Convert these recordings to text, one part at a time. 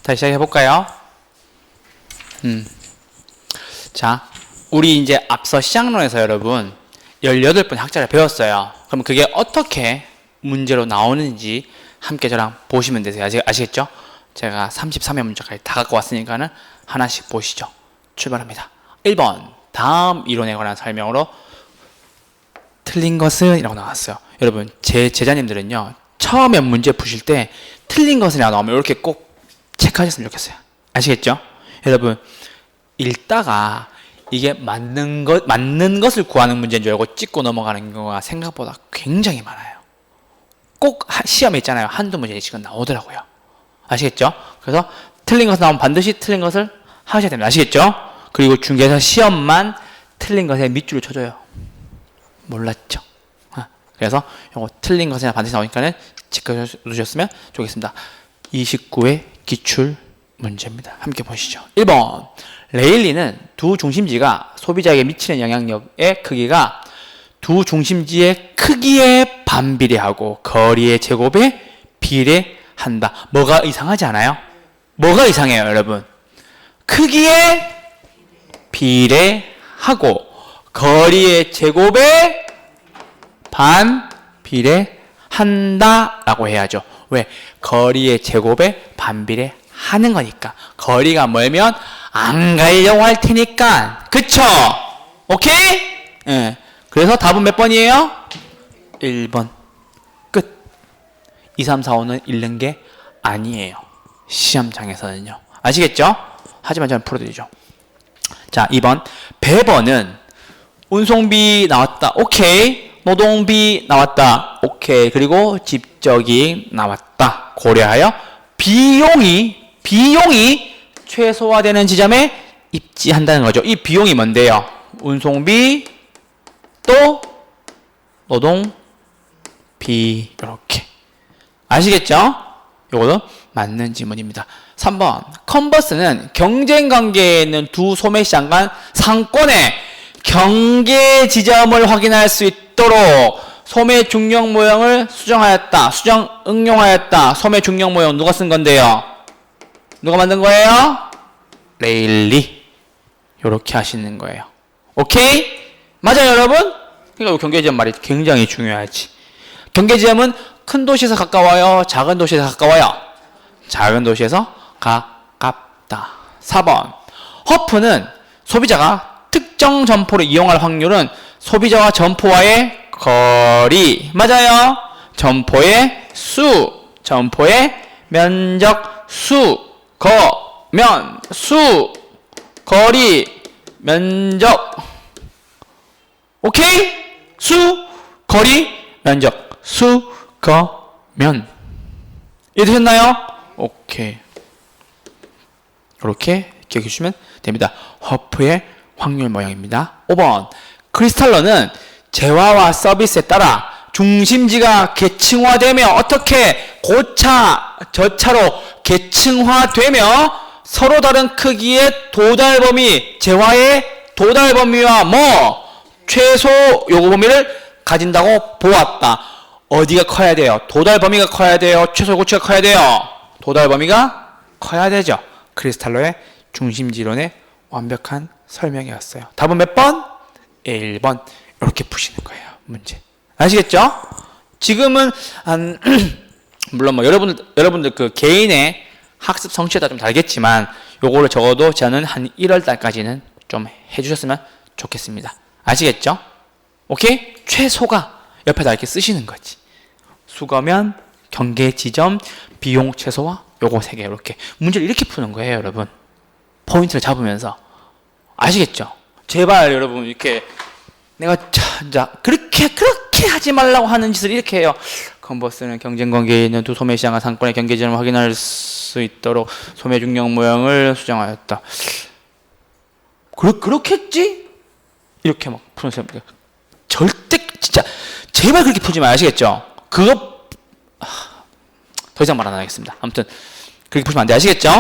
다시 시작해볼까요? 자, 우리 이제 앞서 시작론에서 여러분 18번 학자를 배웠어요. 그럼 그게 어떻게 문제로 나오는지 함께 저랑 보시면 되세요. 아시겠죠? 제가 33회 문제까지 다 갖고 왔으니까는 하나씩 보시죠. 출발합니다. 1번 다음 이론에 관한 설명으로 틀린 것은 이라고 나왔어요. 여러분 제 제자님들은요 처음에 문제 푸실 때 틀린 것이라고 나오면 이렇게 꼭 체크하셨으면 좋겠어요. 아시겠죠? 여러분 읽다가 이게 맞는 것을 구하는 문제인 줄 알고 찍고 넘어가는 경우가 생각보다 굉장히 많아요. 꼭 시험에 있잖아요. 한두 문제씩은 나오더라고요. 아시겠죠? 그래서 틀린 것을 나오면 반드시 틀린 것을 하셔야 됩니다. 아시겠죠? 그리고 중개사 시험만 틀린 것에 밑줄을 쳐줘요. 몰랐죠? 그래서 이거 틀린 것이나 반드시 나오니까는 지켜주셨으면 좋겠습니다. 29회 기출 문제입니다. 함께 보시죠. 1번 레일리는 두 중심지가 소비자에게 미치는 영향력의 크기가 두 중심지의 크기에 반비례하고 거리의 제곱에 비례한다. 뭐가 이상하지 않아요? 뭐가 이상해요, 여러분? 크기에 비례하고 거리의 제곱에 반비례한다 라고 해야죠. 왜? 거리의 제곱에 반비례하는 거니까. 거리가 멀면 안 가려고 할 테니까. 그쵸? 오케이? 예. 그래서 답은 몇 번이에요? 1번. 끝. 2, 3, 4, 5는 읽는 게 아니에요. 시험장에서는요. 아시겠죠? 하지만 저는 풀어드리죠. 자, 2번. 배번은 운송비 나왔다. 오케이. 노동비 나왔다. 오케이. 그리고 집적이 나왔다. 고려하여 비용이 최소화되는 지점에 입지한다는 거죠. 이 비용이 뭔데요? 운송비 또 노동비 이렇게. 아시겠죠? 요거도 맞는 지문입니다. 3번 컨버스는 경쟁관계에 있는 두 소매시장 간 상권의 경계 지점을 확인할 수 있도록 소매 중력 모형을 수정 응용하였다. 소매 중력 모형 누가 쓴 건데요? 누가 만든 거예요? 레일리. 요렇게 하시는 거예요. 오케이? 맞아요, 여러분? 그러니까 경계지점 말이 굉장히 중요하지. 경계지점은 큰 도시에서 가까워요? 작은 도시에서 가까워요? 작은 도시에서 가깝다. 4번 허프는 소비자가 특정 점포를 이용할 확률은 소비자와 점포와의 거리. 맞아요. 점포의 수, 점포의 면적, 수, 거리, 면적. 오케이? 수, 거리, 면적. 수, 면. 이해되셨나요? 오케이. 이렇게 기억해 주시면 됩니다. 허프의 확률 모형입니다. 5번 크리스탈러는 재화와 서비스에 따라 중심지가 계층화되며 어떻게 고차, 저차로 계층화되며 서로 다른 크기의 도달 범위, 재화의 도달 범위와 최소 요구 범위를 가진다고 보았다. 어디가 커야 돼요? 도달 범위가 커야 돼요? 최소 요구치가 커야 돼요? 도달 범위가 커야 되죠. 크리스탈러의 중심지론의 완벽한 설명이었어요. 답은 몇 번? 1번. 이렇게 푸시는 거예요. 문제. 아시겠죠? 지금은 물론 여러분들 그 개인의 학습 성취에 따라 좀 다르겠지만 요거를 적어도 저는 한 1월 달까지는 좀 해주셨으면 좋겠습니다. 아시겠죠? 오케이? 최소가 옆에다 이렇게 쓰시는 거지. 수거면, 경계 지점, 비용 최소화 요거 3개 이렇게 문제를 이렇게 푸는 거예요, 여러분. 포인트를 잡으면서. 아시겠죠? 제발 여러분 이렇게 내가 자 그렇게 하지 말라고 하는 짓을 이렇게 해요. 컨버스는 경쟁관계에 있는 두 소매시장과 상권의 경계지점을 확인할 수 있도록 소매 중력 모형을 수정하였다. 그렇겠지? 이렇게 막 푸는 사람 절대 진짜 제발 그렇게 풀지 마요. 아시겠죠? 그거 더 이상 말 안 하겠습니다. 아무튼 그렇게 푸시면 안 돼. 아시겠죠?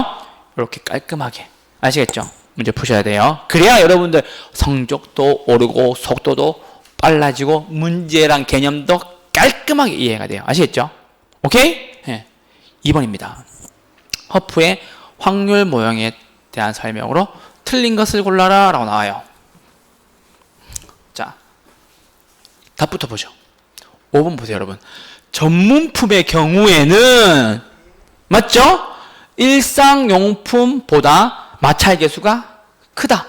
이렇게 깔끔하게. 아시겠죠? 문제 푸셔야 돼요. 그래야 여러분들 성적도 오르고 속도도 빨라지고 문제랑 개념도 깔끔하게 이해가 돼요. 아시겠죠? 오케이? 네. 2번입니다. 허프의 확률 모형에 대한 설명으로 틀린 것을 골라라 라고 나와요. 자, 답부터 보죠. 5번 보세요, 여러분. 전문품의 경우에는 맞죠? 일상용품보다 마찰 계수가 크다.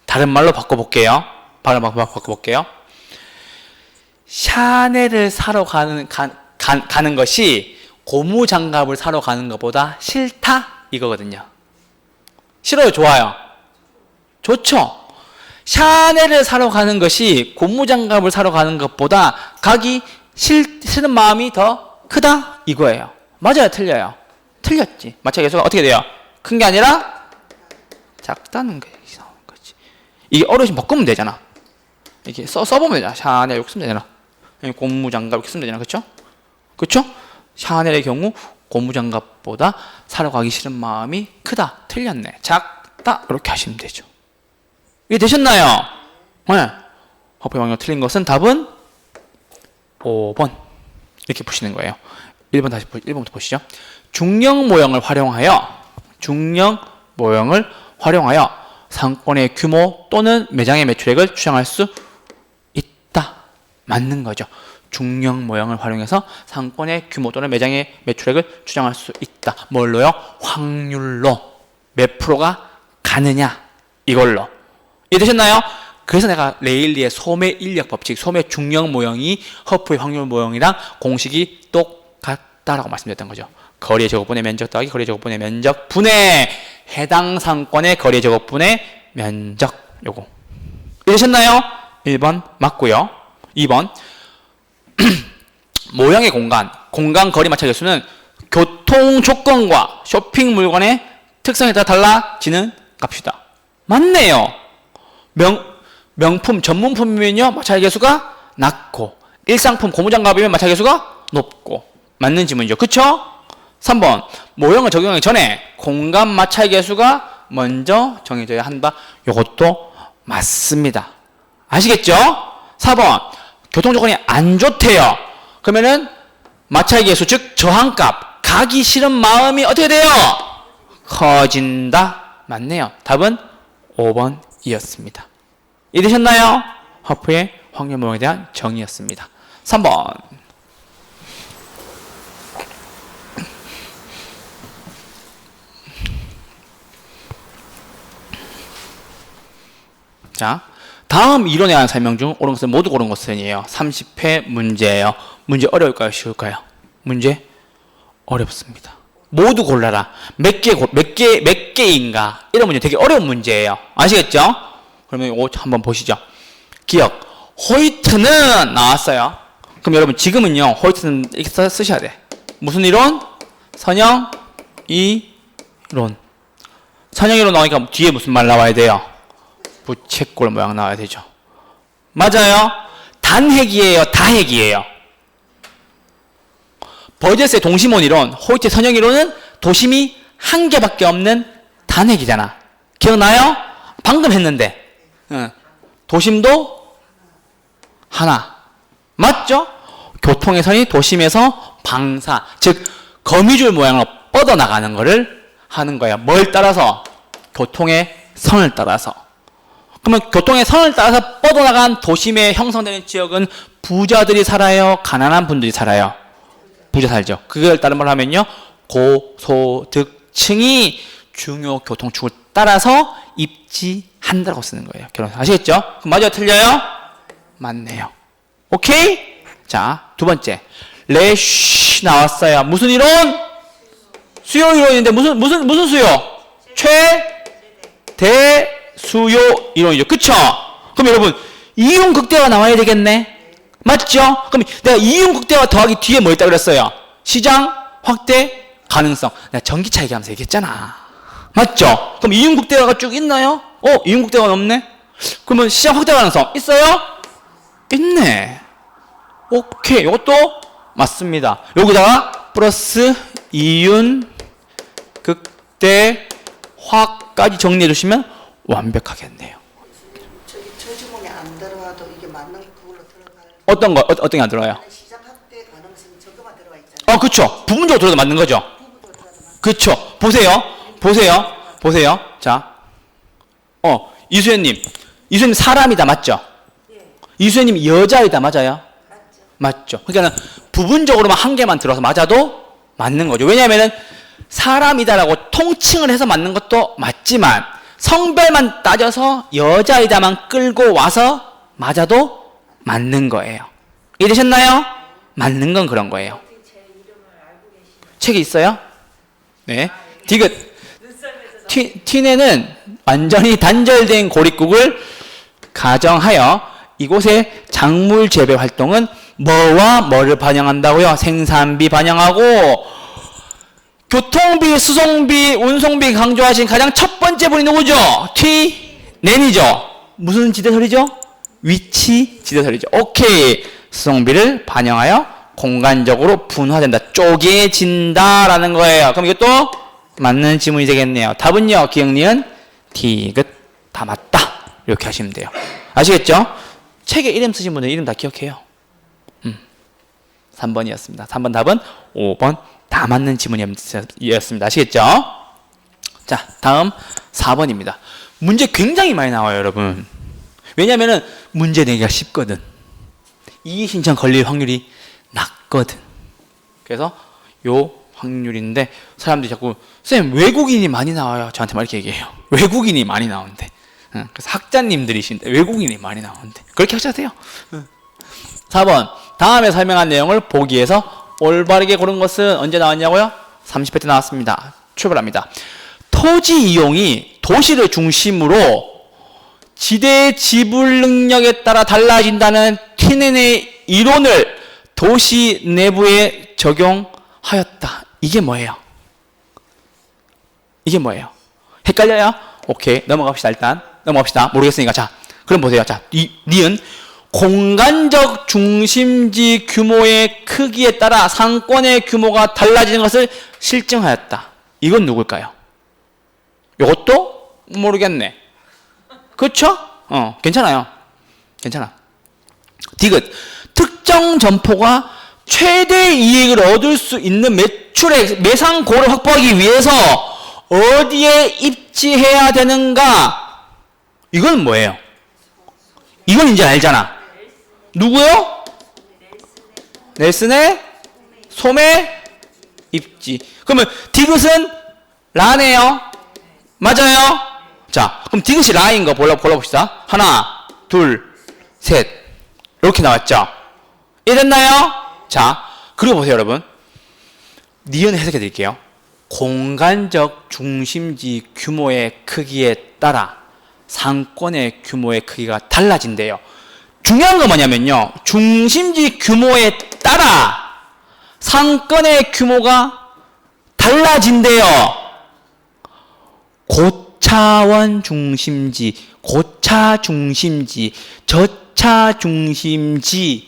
다른 말로 바꿔볼게요. 샤넬을 사러 가는 것이 고무장갑을 사러 가는 것보다 싫다 이거거든요. 싫어요, 좋아요? 좋죠. 샤넬을 사러 가는 것이 고무장갑을 사러 가는 것보다 가기 싫은 마음이 더 크다 이거예요. 맞아요, 틀려요? 틀렸지. 마찰 계수가 어떻게 돼요? 큰 게 아니라 작다는 게 이상한 거지. 이게 어려우시면 바꾸면 되잖아. 이렇게 써보면 되잖아. 샤넬 이렇게 쓰면 되잖아. 고무장갑 이렇게 쓰면 되잖아. 그쵸? 그쵸? 샤넬의 경우 고무장갑보다 사러 가기 싫은 마음이 크다. 틀렸네. 작다. 이렇게 하시면 되죠. 이게 되셨나요? 네. 허프의 확률 틀린 것은 답은 5번. 이렇게 보시는 거예요. 1번부터 보시죠. 중력 모형을 활용하여 상권의 규모 또는 매장의 매출액을 추정할 수 있다. 맞는 거죠. 중력 모형을 활용해서 상권의 규모 또는 매장의 매출액을 추정할 수 있다. 뭘로요? 확률로. 몇 프로가 가느냐. 이걸로. 이해되셨나요? 그래서 내가 레일리의 소매 인력 법칙, 소매 중력 모형이 허프의 확률 모형이랑 공식이 똑같다라고 말씀드렸던 거죠. 거리의 제곱분의 면적 더하기 거리의 제곱분의 면적 분의 해당 상권의 거리의 제곱분의 면적. 요거 이해되셨나요? 1번 맞고요. 2번 모형의 공간 거리 마찰 계수는 교통 조건과 쇼핑 물건의 특성에 따라 달라지는 값이다. 맞네요. 명품 전문품이면요 마찰 계수가 낮고, 일상품 고무장갑이면 마찰 계수가 높고. 맞는 지문이죠. 그쵸? 3번 모형을 적용하기 전에 공간 마찰 계수가 먼저 정해져야 한다. 이것도 맞습니다. 아시겠죠? 4번 교통 조건이 안 좋대요. 그러면은 마찰 계수 즉 저항값, 가기 싫은 마음이 어떻게 돼요? 커진다. 맞네요. 답은 5번이었습니다. 이해되셨나요? 허프의 확률 모형에 대한 정의였습니다. 3번 자, 다음 이론에 대한 설명 중 옳은 것은 모두 고른 것은이에요. 30회 문제예요. 문제 어려울까요? 쉬울까요? 문제 어렵습니다. 모두 골라라. 몇 개인가? 이런 문제 되게 어려운 문제예요. 아시겠죠? 그러면 이거 한번 보시죠. 기억. 호이트는 나왔어요. 그럼 여러분 지금은요, 호이트는 이렇게 쓰셔야 돼. 무슨 이론? 선형 이론. 선형 이론 나오니까 뒤에 무슨 말 나와야 돼요? 부채꼴 모양 나와야 되죠. 맞아요. 단핵이에요, 다핵이에요. 버제스의 동심원 이론, 호이트의 선형 이론은 도심이 한 개밖에 없는 단핵이잖아. 기억나요? 방금 했는데. 도심도 하나. 맞죠? 교통의 선이 도심에서 방사, 즉 거미줄 모양으로 뻗어나가는 것을 하는 거예요. 뭘 따라서? 교통의 선을 따라서. 그러면 교통의 선을 따라서 뻗어나간 도심에 형성되는 지역은 부자들이 살아요? 가난한 분들이 살아요? 부자 살죠. 그걸 다른 말로 하면요, 고소득층이 중요 교통축을 따라서 입지한다고 쓰는 거예요. 아시겠죠? 그럼 맞아요, 틀려요? 맞네요. 오케이? 자, 두 번째. 레쉬 나왔어요. 무슨 이론? 수요 이론인데 무슨 수요? 최대수요 이론이죠. 그쵸? 그럼 여러분 이윤 극대화 나와야 되겠네. 맞죠? 그럼 내가 이윤 극대화 더하기 뒤에 뭐 있다 그랬어요? 시장 확대 가능성. 내가 전기차 얘기하면서 얘기했잖아. 맞죠? 그럼 이윤 극대화가 쭉 있나요? 이윤 극대화가 없네? 그러면 시장 확대 가능성 있어요? 있네. 오케이. 이것도 맞습니다. 여기다가 플러스 이윤 극대화까지 정리해 주시면 완벽하겠네요. 저 주문이 안 들어와도 이게 맞는 그걸로 들어가요. 어떤 게 안 들어와요? 시장 확대 가능성이 저거만 들어와 있잖아요. 그쵸. 부분적으로 들어도 맞는 거죠. 그쵸. 보세요. 보세요. 자, 이수연님 사람이다, 맞죠? 이수연님 여자이다, 맞아요? 맞죠. 그러니까 부분적으로만 한 개만 들어서 맞아도 맞는 거죠. 왜냐하면은 사람이다라고 통칭을 해서 맞는 것도 맞지만 성별만 따져서 여자이다만 끌고 와서 맞아도 맞는 거예요. 이해되셨나요? 맞는 건 그런 거예요. 책이 있어요? 네. 디귿. 티네는 완전히 단절된 고립국을 가정하여 이곳의 작물 재배 활동은 뭐와 뭐를 반영한다고요? 생산비 반영하고 교통비, 수송비, 운송비 강조하신 가장 첫 번째 분이 누구죠? 티넨이죠. 무슨 지대설이죠? 위치 지대설이죠. 오케이. 수송비를 반영하여 공간적으로 분화된다. 쪼개진다라는 거예요. 그럼 이것도 맞는 지문이 되겠네요. 답은요. 기억니은 디귿 다 맞다. 이렇게 하시면 돼요. 아시겠죠? 책에 이름 쓰신 분들 이름 다 기억해요. 3번이었습니다. 3번 답은 5번 다 맞는 지문이었습니다. 아시겠죠? 자, 다음 4번입니다. 문제 굉장히 많이 나와요, 여러분. 왜냐면은 문제 내기가 쉽거든. 이의 신청 걸릴 확률이 낮거든. 그래서 요 확률인데 사람들이 자꾸 쌤 외국인이 많이 나와요. 저한테 막 이렇게 얘기해요. 외국인이 많이 나오는데. 그래서 학자님들이신데 외국인이 많이 나오는데 그렇게 하셔도 돼요. 4번 다음에 설명한 내용을 보기에서 올바르게 고른 것은 언제 나왔냐고요? 30회 때 나왔습니다. 출발합니다. 토지 이용이 도시를 중심으로 지대 지불 능력에 따라 달라진다는 티넨의 이론을 도시 내부에 적용하였다. 이게 뭐예요? 이게 뭐예요? 헷갈려요? 오케이, 넘어갑시다. 일단 넘어갑시다. 모르겠으니까. 자, 그럼 보세요. 자, 니은 공간적 중심지 규모의 크기에 따라 상권의 규모가 달라지는 것을 실증하였다. 이건 누굴까요? 이것도 모르겠네. 그렇죠? 괜찮아요. 괜찮아. 디귿 특정 점포가 최대 이익을 얻을 수 있는 매출의 매상고를 확보하기 위해서 어디에 입지해야 되는가? 이건 뭐예요? 이건 이제 알잖아. 누구요? 넬슨의 소매 입지. 그러면 디귿은 라네요. 맞아요? 자, 그럼 디귿이 라인 거 골라봅시다. 하나, 둘, 셋. 이렇게 나왔죠? 이해됐나요? 자, 그리고 보세요, 여러분. 니은 해석해 드릴게요. 공간적 중심지 규모의 크기에 따라 상권의 규모의 크기가 달라진대요. 중요한 건 뭐냐면요. 중심지 규모에 따라 상권의 규모가 달라진대요. 고차원 중심지, 고차 중심지, 저차 중심지에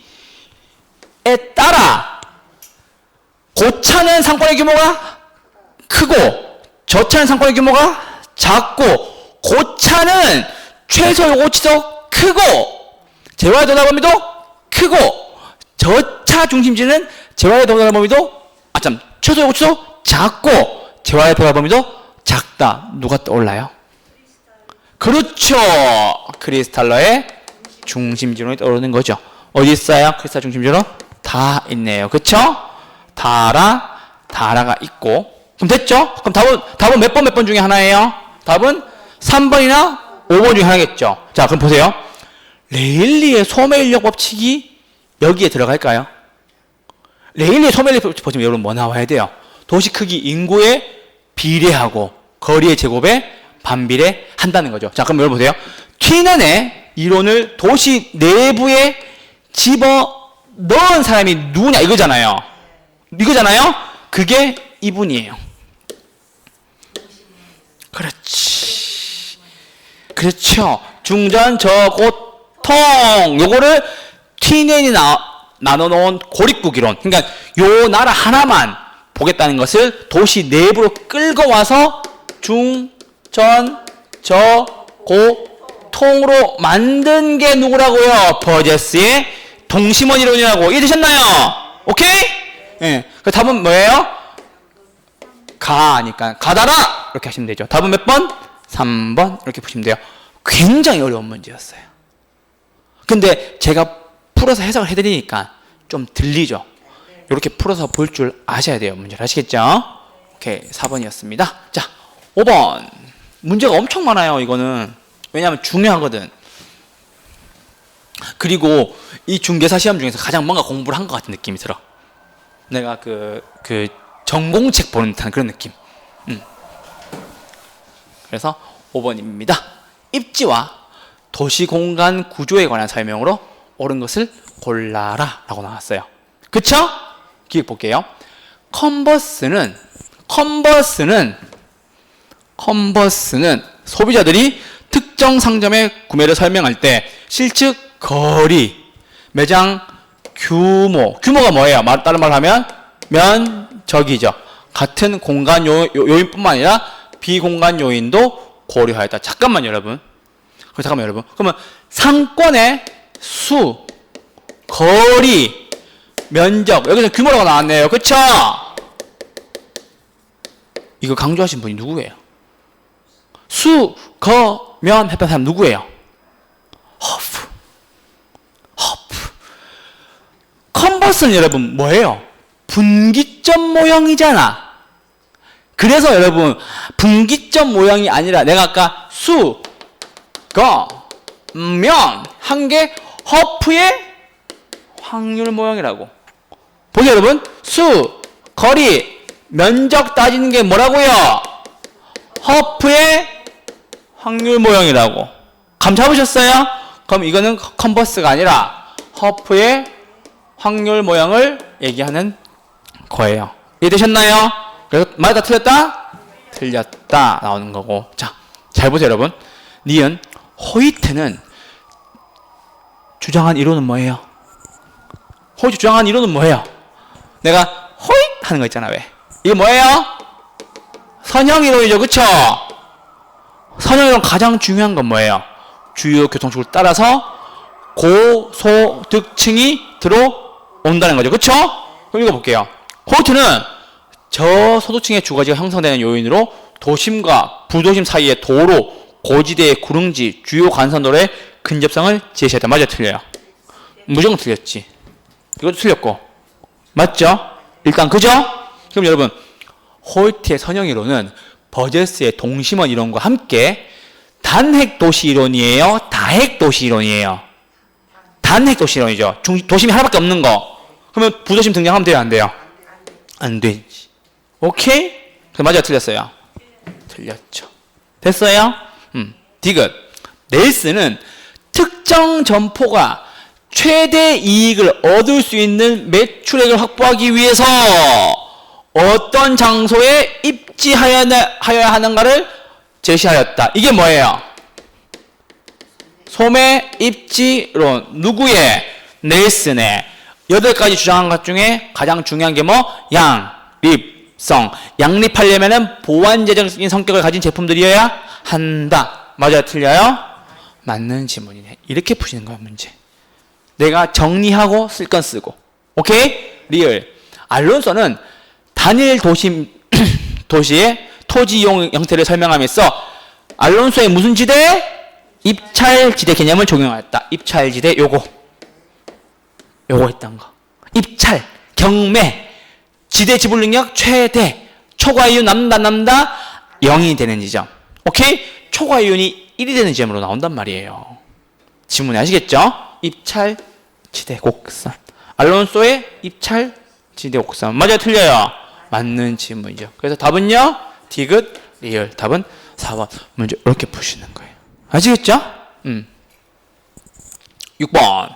따라 고차는 상권의 규모가 크고 저차는 상권의 규모가 작고 고차는 최소 요구치도 크고 재화의 도달 범위도 크고 저차 중심지는 재화의 도달 범위도 최소 요구치도 작고 재화의 도달 범위도 작다. 누가 떠올라요? 그렇죠. 크리스탈러의 중심지론이 떠오르는 거죠. 어디 있어요? 크리스탈 중심지론? 다 있네요. 그렇죠? 다라가 있고. 그럼 됐죠? 그럼 답은 몇 번 중에 하나예요? 답은 3번이나 5번 중에 하나겠죠. 자, 그럼 보세요. 레일리의 소매인력 법칙이 여기에 들어갈까요? 레일리의 소매인력 법칙 보시면 여러분 뭐 나와야 돼요? 도시 크기 인구에 비례하고 거리의 제곱에 반비례한다는 거죠. 자, 그럼 여러분 보세요. 티넨의 이론을 도시 내부에 집어 넣은 사람이 누구냐 이거잖아요. 그게 이분이에요. 그렇죠. 중전 저고통 요거를 티넨이 나눠놓은 고립국 이론. 그러니까 요 나라 하나만 보겠다는 것을 도시 내부로 끌고 와서 중전 저고통으로 만든 게 누구라고요? 버제스의 동심원 이론이라고. 이해되셨나요? 오케이? 예. 그 답은 뭐예요? 가니까 가다라 이렇게 하시면 되죠. 답은 몇 번? 3번 이렇게 보시면 돼요. 굉장히 어려운 문제였어요. 근데 제가 풀어서 해석을 해드리니까 좀 들리죠. 이렇게 풀어서 볼 줄 아셔야 돼요. 문제를 아시겠죠? 오케이, 4번이었습니다. 자, 5번 문제가 엄청 많아요. 이거는 왜냐하면 중요하거든. 그리고 이 중개사 시험 중에서 가장 뭔가 공부를 한 것 같은 느낌이 들어. 내가 그 전공책 보는 듯한 그런 느낌. 그래서 5번입니다. 입지와 도시공간 구조에 관한 설명으로 옳은 것을 골라라 라고 나왔어요. 그쵸? 기억 볼게요. 컨버스는 소비자들이 특정 상점의 구매를 설명할 때 실측 거리, 매장 규모가 뭐예요? 다른 말로 하면 면적이죠. 같은 공간 요인뿐만 아니라 비공간 요인도 고려하였다. 잠깐만 여러분. 그러면 상권의 수, 거리, 면적, 여기서 규모라고 나왔네요. 그쵸? 이거 강조하신 분이 누구예요? 수, 거, 면 했던 사람 누구예요? 허프. 컨버스는 여러분 뭐예요? 분기점 모형이잖아. 그래서 여러분 분기점 모형이 아니라 내가 아까 수, 거, 면 한 게 허프의 확률 모형이라고. 보세요 여러분. 수, 거리, 면적 따지는 게 뭐라고요? 허프의 확률 모형이라고. 감 잡으셨어요? 그럼 이거는 컨버스가 아니라 허프의 확률 모형을 얘기하는 거예요. 이해되셨나요? 그래서 맞다 틀렸다? 틀렸다 나오는 거고. 자, 잘 보세요 여러분. 니은 호이트는 주장한 이론은 뭐예요? 호이트 주장한 이론은 뭐예요? 내가 호잇 하는 거 있잖아. 왜? 이게 뭐예요? 선형 이론이죠. 그쵸? 선형 이론 가장 중요한 건 뭐예요? 주요 교통축을 따라서 고소득층이 들어온다는 거죠. 그쵸? 그럼 읽어볼게요. 호이트는 저소득층의 주거지가 형성되는 요인으로 도심과 부도심 사이의 도로, 고지대의 구릉지, 주요 간선도로의 근접성을 제시했다. 맞아, 틀려요? 무조건 틀렸지. 이것도 틀렸고. 맞죠? 일단 그죠? 그럼 여러분 호이트의 선형이론은 버제스의 동심원 이론과 함께 단핵도시 이론이에요? 다핵도시 이론이에요? 단핵도시 이론이죠. 도심이 하나밖에 없는 거. 그러면 부도심 등장하면 돼요? 안 돼요? 안 되지. 오케이? 맞아요? 틀렸어요? 틀렸죠. 됐어요? 디귿. 넬스는 특정 점포가 최대 이익을 얻을 수 있는 매출액을 확보하기 위해서 어떤 장소에 입지하여야 하는가를 제시하였다. 이게 뭐예요? 소매 입지론. 누구의? 넬슨의 8가지 주장한 것 중에 가장 중요한 게 뭐? 양립성. 양립하려면은 보완재정적인 성격을 가진 제품들이어야 한다. 맞아요? 틀려요? 맞는 지문이네. 이렇게 푸시는 거야 문제. 내가 정리하고 쓸 건 쓰고. 오케이? 리을. 알론소는 단일 도시의 토지 이용 형태를 설명하면서 알론소의 무슨 지대? 입찰지대 개념을 적용하였다. 입찰지대 요거 했던 거. 입찰, 경매, 지대 지불 능력 최대, 초과이윤 남다 0이 되는 지점. 오케이? 초과이윤이 1이 되는 지점으로 나온단 말이에요. 지문에 아시겠죠? 입찰 지대 곡선. 알론소의 입찰 지대 곡선. 맞아요? 틀려요? 맞는 지문이죠. 그래서 답은요? 디귿, 리을. 답은 4번. 문제 이렇게 푸시는 거예요. 아시겠죠? 6번.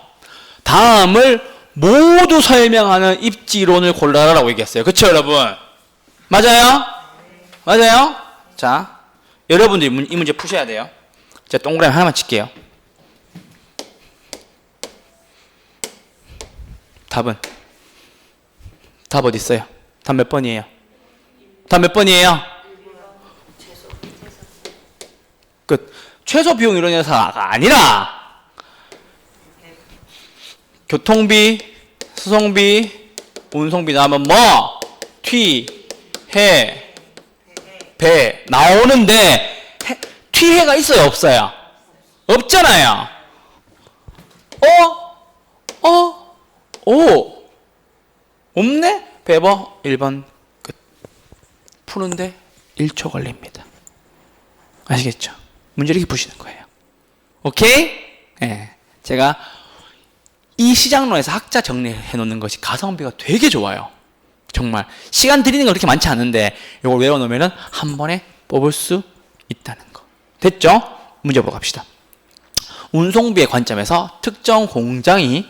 다음을 모두 설명하는 입지론을 골라라라고 얘기했어요. 그쵸 여러분? 맞아요? 맞아요? 자, 여러분들이 이 문제 푸셔야 돼요. 제가 동그라미 하나만 칠게요. 답 어디 있어요? 답 몇 번이에요? 답 몇 번이에요? 끝. 최소 비용 이론에서가 아니라 교통비, 수송비, 운송비 나오면 뭐? 튀, 해, 배 나오는데 뒤해가 있어요, 없어요? 없잖아요. 오, 없네? 배버 1번 끝. 푸는데 1초 걸립니다. 아시겠죠? 문제 이렇게 푸시는 거예요. 오케이? 네. 제가 이 시장론에서 학자 정리해 놓는 것이 가성비가 되게 좋아요. 정말 시간 들이는 건 그렇게 많지 않은데 이걸 외워놓으면 한 번에 뽑을 수 있다는 거. 됐죠? 문제 보러 갑시다. 운송비의 관점에서 특정 공장이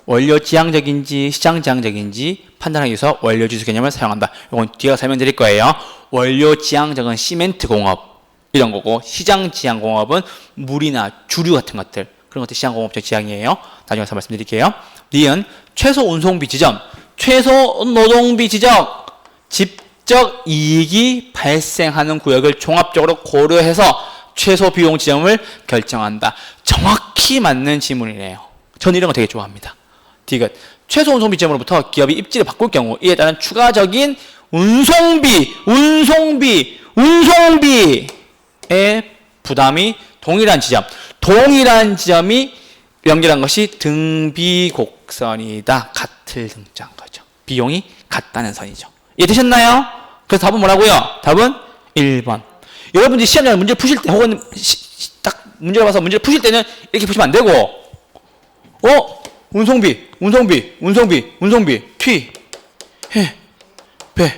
원료지향적인지 시장지향적인지 판단하기 위해서 원료지수 개념을 사용한다. 이건 뒤에 설명드릴 거예요. 원료지향적은 시멘트 공업 이런 거고, 시장지향 공업은 물이나 주류 같은 것들, 그런 것들 시장공업적 지향이에요. 나중에 서 말씀드릴게요. 니은 최소 운송비 지점, 최소 노동비 지점, 직접 이익이 발생하는 구역을 종합적으로 고려해서 최소 비용 지점을 결정한다. 정확히 맞는 지문이네요. 저는 이런 거 되게 좋아합니다. 디귿 최소 운송비 지점으로부터 기업이 입지를 바꿀 경우 이에 따른 추가적인 운송비의 부담이 동일한 지점이 연결한 것이 등비곡선이다. 같을 등자인 거죠. 비용이 같다는 선이죠. 이해되셨나요? 그래서 답은 뭐라고요? 답은 1번. 여러분들이 시험장에 문제를 푸실 때, 혹은 딱 문제를 봐서 문제를 푸실 때는 이렇게 푸시면 안 되고, 운송비, 튀, 해, 배.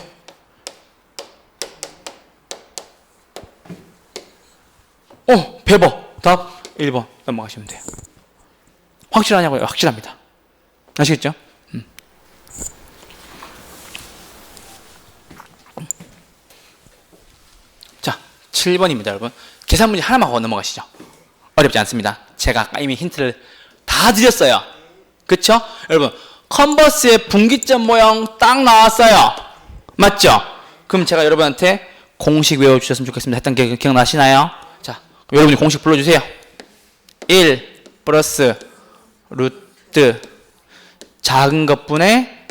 배버. 답 1번 넘어가시면 돼요. 확실하냐고요? 확실합니다. 아시겠죠? 자, 7번입니다, 여러분. 계산 문제 하나만 하고 넘어가시죠. 어렵지 않습니다. 제가 아까 이미 힌트를 다 드렸어요. 그쵸? 여러분, 컨버스의 분기점 모형 딱 나왔어요. 맞죠? 그럼 제가 여러분한테 공식 외워주셨으면 좋겠습니다. 했던 게 기억나시나요? 자, 여러분이 공식 불러주세요. 1 플러스 루트 작은 것분의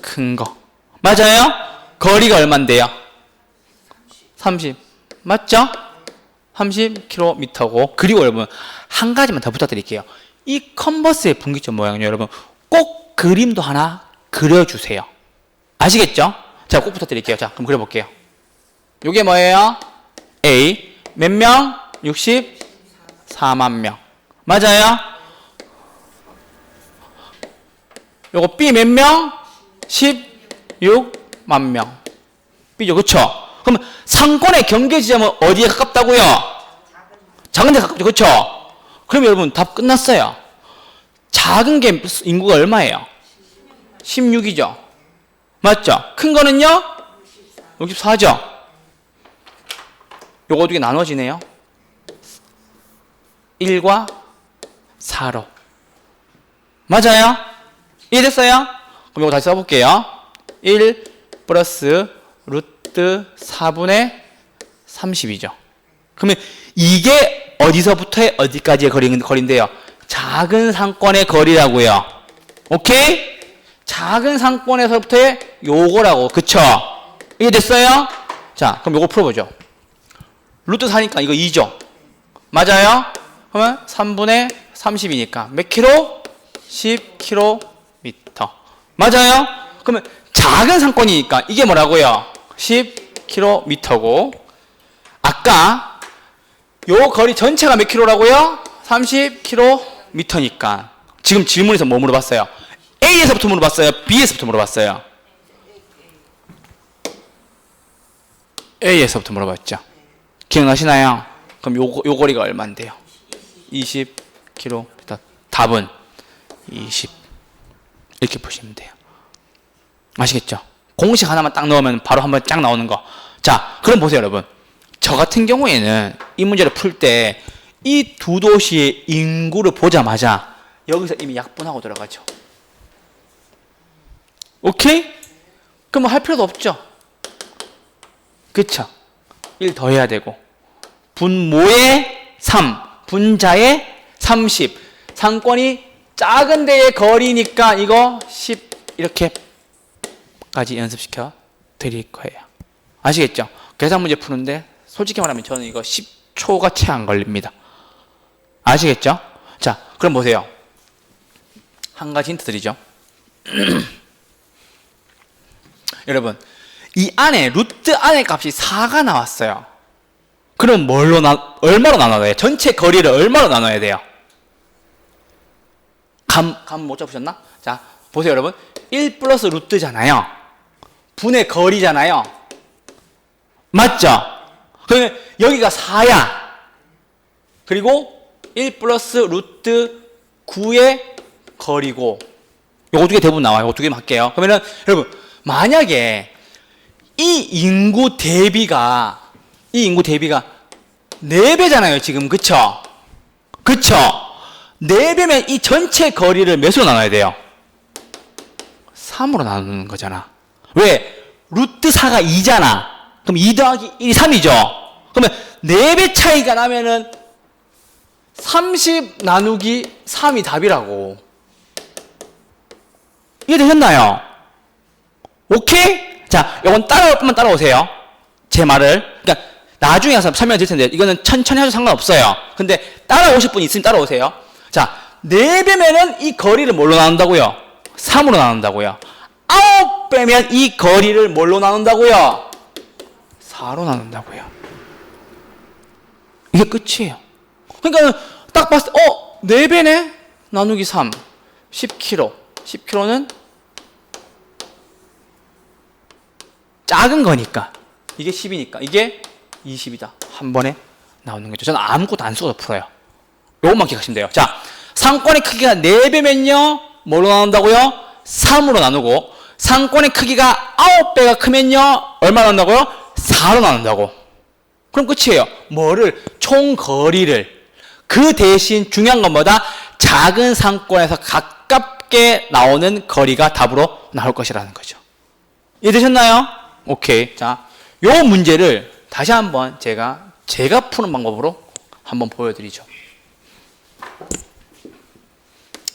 큰 거. 맞아요? 거리가 얼만데요? 30. 맞죠? 30km고. 그리고 여러분 한 가지만 더 부탁드릴게요. 이 컨버스의 분기점 모양은요, 여러분 꼭 그림도 하나 그려주세요. 아시겠죠? 제가 꼭 부탁드릴게요. 자, 그럼 그려볼게요. 이게 뭐예요? A 몇 명? 64만 명. 맞아요? 요거 B 몇 명? 16만 명. B죠, 그쵸? 그럼 상권의 경계 지점은 어디에 가깝다고요? 작은 데 가깝죠, 그쵸? 그럼 여러분 답 끝났어요. 작은 게 인구가 얼마예요? 16이죠. 맞죠? 큰 거는요? 64죠. 요거 두 개 나눠지네요. 1과 4로. 맞아요? 이해됐어요? 그럼 이거 다시 써볼게요. 1 플러스 루트 4분의 30이죠. 그러면 이게 어디서부터 어디까지의 거리인데요? 작은 상권의 거리라고요. 오케이? 작은 상권에서부터의 요거라고. 그쵸? 이해됐어요? 자, 그럼 요거 풀어보죠. 루트 4니까 이거 2죠? 맞아요? 그러면 3분의 30이니까 몇 킬로? 10km. 맞아요? 그러면 작은 상권이니까 이게 뭐라고요? 10km고, 아까 요 거리 전체가 몇 킬로라고요? 30km니까 지금 질문에서 뭐 물어봤어요? A에서부터 물어봤어요? B에서부터 물어봤어요? A에서부터 물어봤죠? 기억나시나요? 그럼 요 거리가 얼마인데요? 20km. 답은 20. 이렇게 보시면 돼요. 아시겠죠? 공식 하나만 딱 넣으면 바로 한번 쫙 나오는 거. 자, 그럼 보세요, 여러분. 저 같은 경우에는 이 문제를 풀 때 이 두 도시의 인구를 보자마자 여기서 이미 약분하고 들어가죠. 오케이? 그럼 할 필요도 없죠. 그쵸? 1 더 해야 되고, 분모의 3, 분자의 30. 상권이 작은 데의 거리니까 이거 10 이렇게까지 연습시켜 드릴 거예요. 아시겠죠? 계산 문제 푸는데 솔직히 말하면 저는 이거 10초가 채 안 걸립니다. 아시겠죠? 자, 그럼 보세요. 한 가지 힌트 드리죠. 여러분, 이 안에 루트 안에 값이 4가 나왔어요. 그럼 얼마로 나눠야 돼요? 전체 거리를 얼마로 나눠야 돼요? 감 못 잡으셨나? 자, 보세요, 여러분. 1 플러스 루트잖아요. 분의 거리잖아요. 맞죠? 그러면 여기가 4야. 그리고 1 플러스 루트 9의 거리고, 요거 두 개 대부분 나와요. 요거 두 개만 할게요. 그러면은, 여러분, 만약에 이 인구 대비가 4배잖아요, 지금. 그쵸? 그쵸? 4배면 이 전체 거리를 몇으로 나눠야 돼요? 3으로 나누는 거잖아. 왜? 루트 4가 2잖아. 그럼 2 더하기 1이 3이죠? 그러면 4배 차이가 나면은 30 나누기 3이 답이라고. 이해되셨나요? 오케이? 자, 이건 따라올 뿐만 따라오세요. 제 말을. 그러니까 나중에 가서 설명 드릴 텐데 이거는 천천히 하셔도 상관없어요. 근데 따라오실 분이 있으면 따라오세요. 자, 4배면은 이 거리를 뭘로 나눈다고요? 3으로 나눈다고요. 9배면 이 거리를 뭘로 나눈다고요? 4로 나눈다고요. 이게 끝이에요. 그러니까 딱 봤을 때 4배네? 나누기 3. 10kg. 10kg는 작은 거니까. 이게 10이니까. 이게 20이다. 한 번에 나오는 거죠. 저는 아무것도 안 쓰고도 풀어요. 요것만 기억하시면 돼요. 자, 상권의 크기가 4배면요. 뭘로 나눈다고요? 3으로 나누고, 상권의 크기가 9배가 크면요. 얼마 나눈다고요? 4로 나눈다고. 그럼 끝이에요. 뭐를? 총 거리를. 그 대신 중요한 건 뭐다? 작은 상권에서 가깝게 나오는 거리가 답으로 나올 것이라는 거죠. 이해되셨나요? 오케이. 자, 요 문제를 다시 한번 제가 푸는 방법으로 한번 보여드리죠.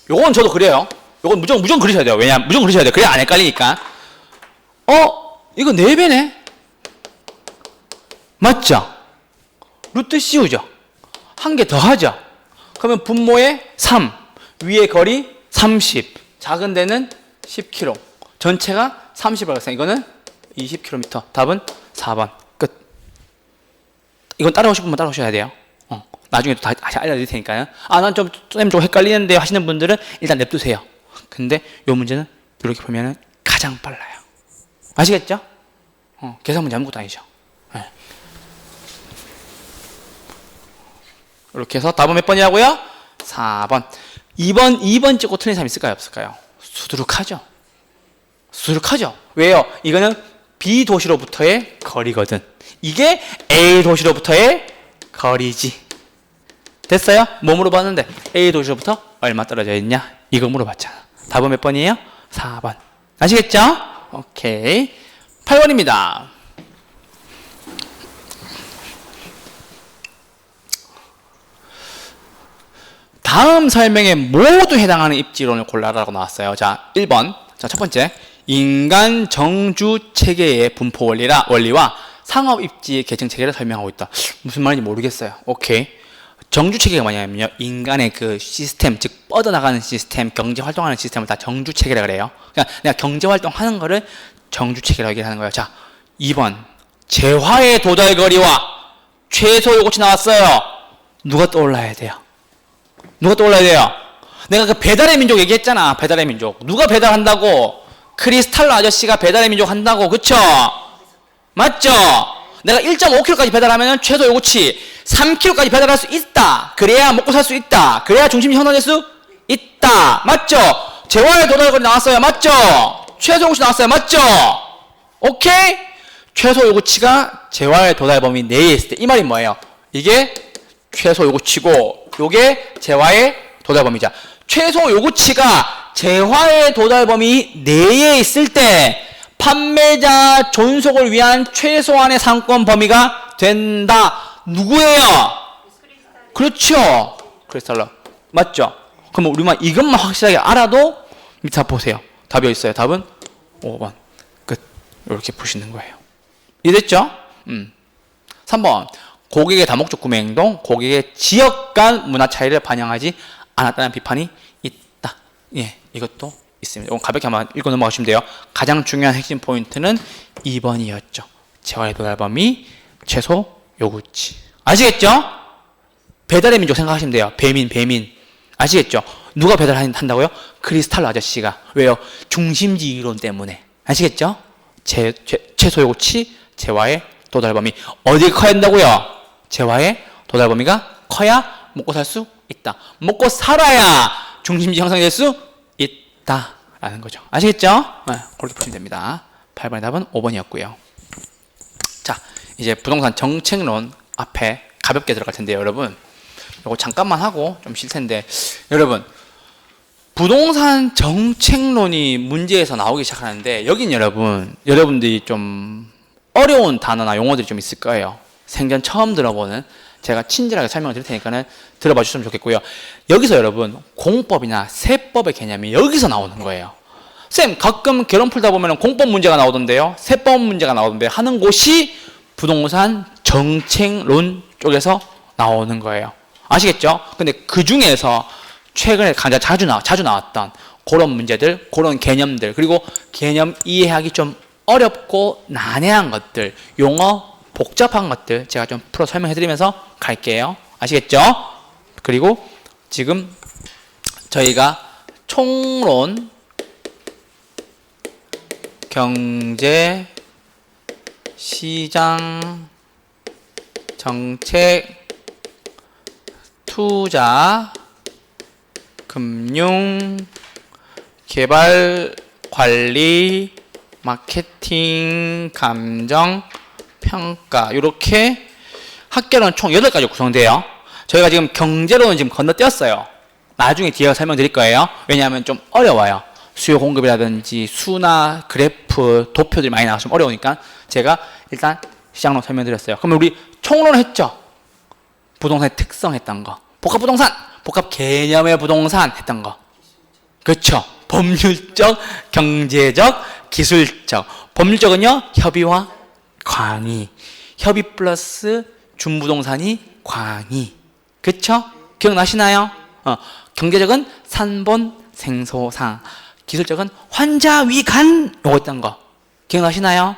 요건 저도 그래요. 요건 무조건 그리셔야 돼요. 왜냐면 무조건 그리셔야 돼요. 그래야 안 헷갈리니까. 이거 4배네? 맞죠? 루트 씌우죠? 한 개 더 하죠? 그러면 분모에 3, 위에 거리 30, 작은 데는 10km. 전체가 30을 발생. 이거는 20km. 답은 4번. 끝. 이건 따라오실 분만 따라오셔야 돼요. 나중에 또 다시 알려드릴 테니까요. 난 쌤 좀 헷갈리는데 하시는 분들은 일단 냅두세요. 근데 이 문제는 이렇게 보면은 가장 빨라요. 아시겠죠? 계산 문제 아무것도 아니죠. 네. 이렇게 해서 답은 몇 번이라고요? 4번. 2번 찍고 틀린 사람 있을까요? 없을까요? 수두룩하죠? 수두룩하죠? 왜요? 이거는 B 도시로부터의 거리거든. 이게 A 도시로부터의 거리지. 됐어요? 뭐 물어봤는데 A 도시로부터 얼마 떨어져 있냐? 이거 물어봤잖아. 답은 몇 번이에요? 4번. 아시겠죠? 오케이. 8번입니다. 다음 설명에 모두 해당하는 입지론을 골라라고 나왔어요. 자, 1번. 자, 첫 번째. 인간 정주 체계의 분포 원리와 상업 입지의 계층 체계를 설명하고 있다. 무슨 말인지 모르겠어요. 오케이. 정주 체계가 뭐냐면요. 인간의 그 시스템, 즉 뻗어나가는 시스템, 경제 활동하는 시스템을 다 정주 체계라 그래요. 그러니까 내가 경제 활동하는 거를 정주 체계라고 얘기하는 거예요. 자, 2번. 재화의 도달거리와 최소 요구치 나왔어요. 누가 떠올라야 돼요? 누가 떠올라야 돼요? 내가 그 배달의 민족 얘기했잖아. 배달의 민족. 누가 배달한다고? 크리스탈로 아저씨가 배달의 민족 한다고. 그쵸? 맞죠? 내가 1.5kg까지 배달하면 최소 요구치 3kg까지 배달할 수 있다. 그래야 먹고 살 수 있다. 그래야 중심이 현황될 수 있다. 맞죠? 재화의 도달거리 나왔어요. 맞죠? 최소 요구치 나왔어요. 맞죠? 오케이? 최소 요구치가 재화의 도달 범위 내에 있을 때 이 말이 뭐예요? 이게 최소 요구치고 요게 재화의 도달 범위자. 최소 요구치가 재화의 도달 범위 내에 있을 때 판매자 존속을 위한 최소한의 상권 범위가 된다. 누구예요? 그렇죠. 크리스탈러. 맞죠? 그럼 우리만 이것만 확실하게 알아도 밑에 답 보세요. 답이 어디 있어요? 답은 5번. 끝. 이렇게 보시는 거예요. 이해됐죠? 3번 고객의 다목적 구매 행동, 고객의 지역 간 문화 차이를 반영하지 않았다는 비판이 있다. 예, 이것도 있습니다. 이건 가볍게 한번 읽고 넘어가시면 돼요. 가장 중요한 핵심 포인트는 2번이었죠. 재화의 도달 범위, 최소 요구치. 아시겠죠? 배달의 민족 생각하시면 돼요. 배민. 아시겠죠? 누가 배달한다고요? 크리스탈로 아저씨가. 왜요? 중심지 이론 때문에. 아시겠죠? 최소 요구치, 재화의 도달 범위. 어디 커야 된다고요? 재화의 도달 범위가 커야 먹고 살 수 있다. 먹고 살아야 중심지 형성될 수 있다. 라는 거죠. 아시겠죠? 네, 그렇게 보시면 됩니다. 8번의 답은 5번이었고요. 자, 이제 부동산 정책론 앞에 가볍게 들어갈 텐데요, 여러분. 이거 잠깐만 하고 좀 쉴 텐데, 여러분. 부동산 정책론이 문제에서 나오기 시작하는데, 여긴 여러분들이 좀 어려운 단어나 용어들이 좀 있을 거예요. 생전 처음 들어보는, 제가 친절하게 설명을 드릴 테니까는 들어봐 주시면 좋겠고요. 여기서 여러분, 공법이나 세법의 개념이 여기서 나오는 거예요. 쌤, 가끔 결혼 풀다 보면 공법 문제가 나오던데요, 세법 문제가 나오던데요 하는 곳이 부동산 정책론 쪽에서 나오는 거예요. 아시겠죠? 근데 그 중에서 최근에 가장 자주 나왔던 그런 문제들, 그런 개념들, 그리고 개념 이해하기 좀 어렵고 난해한 것들, 용어 복잡한 것들 제가 좀 풀어 설명해 드리면서 갈게요. 아시겠죠? 그리고 지금 저희가 총론, 경제, 시장, 정책, 투자, 금융, 개발, 관리, 마케팅, 감정, 평가, 이렇게 학계론 총 8가지 구성돼요. 저희가 지금 경제론은 지금 건너뛰었어요. 나중에 뒤에 설명드릴 거예요. 왜냐하면 좀 어려워요. 수요 공급이라든지 수나 그래프, 도표들이 많이 나와서 좀 어려우니까 제가 일단 시장론 설명드렸어요. 그러면 우리 총론 했죠? 부동산의 특성 했던 거. 복합부동산, 복합 개념의 부동산 했던 거. 그렇죠? 법률적, 경제적, 기술적. 법률적은요, 협의와 광의. 협의 플러스 준부동산이 광의. 그렇죠? 기억나시나요? 경제적은 산본, 생소상. 기술적은 환자 위간. 요거 있던 거 기억나시나요?